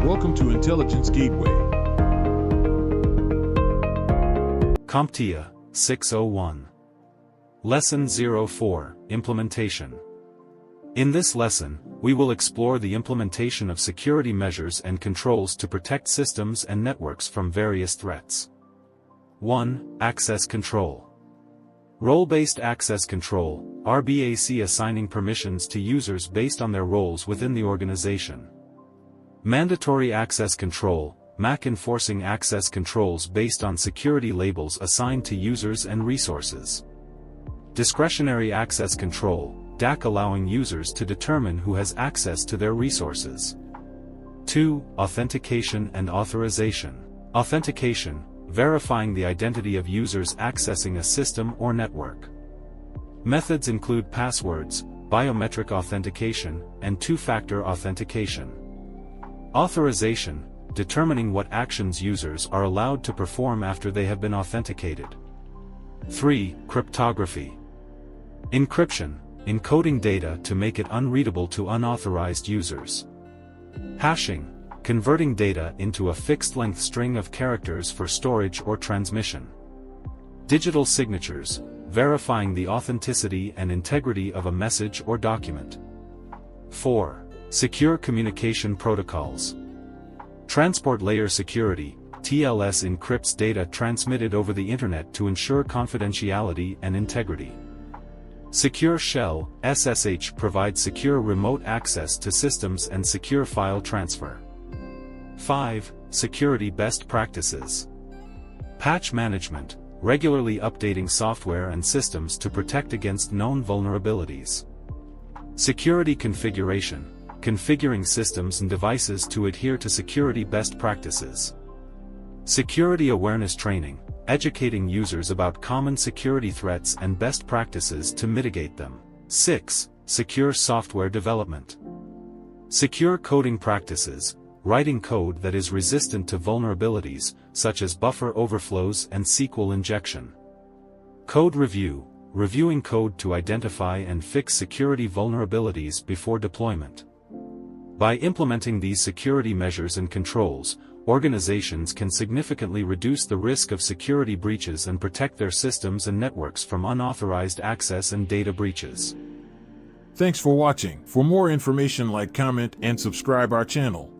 Welcome to Intelligence Gateway. CompTIA 601. Lesson 04, Implementation. In this lesson, we will explore the implementation of security measures and controls to protect systems and networks from various threats. 1. Access Control. Role-based access control, RBAC, assigning permissions to users based on their roles within the organization. Mandatory access control, MAC, enforcing access controls based on security labels assigned to users and resources. Discretionary access control, DAC, allowing users to determine who has access to their resources. 2. Authentication and authorization. Authentication, verifying the identity of users accessing a system or network. Methods include passwords, biometric authentication, and two-factor authentication. Authorization, determining what actions users are allowed to perform after they have been authenticated. 3. Cryptography. Encryption, encoding data to make it unreadable to unauthorized users. Hashing, converting data into a fixed-length string of characters for storage or transmission. Digital signatures, verifying the authenticity and integrity of a message or document. 4. Secure communication protocols. Transport layer security, TLS, encrypts data transmitted over the Internet to ensure confidentiality and integrity. Secure Shell, SSH, provides secure remote access to systems and secure file transfer. 5. Security best practices. Patch management, regularly updating software and systems to protect against known vulnerabilities. Security configuration, configuring systems and devices to adhere to security best practices. Security awareness training, educating users about common security threats and best practices to mitigate them. 6. Secure software development. Secure coding practices, writing code that is resistant to vulnerabilities, such as buffer overflows and SQL injection. Code review, reviewing code to identify and fix security vulnerabilities before deployment. By implementing these security measures and controls, organizations can significantly reduce the risk of security breaches and protect their systems and networks from unauthorized access and data breaches. Thanks for watching. For more information, like, comment, and subscribe our channel.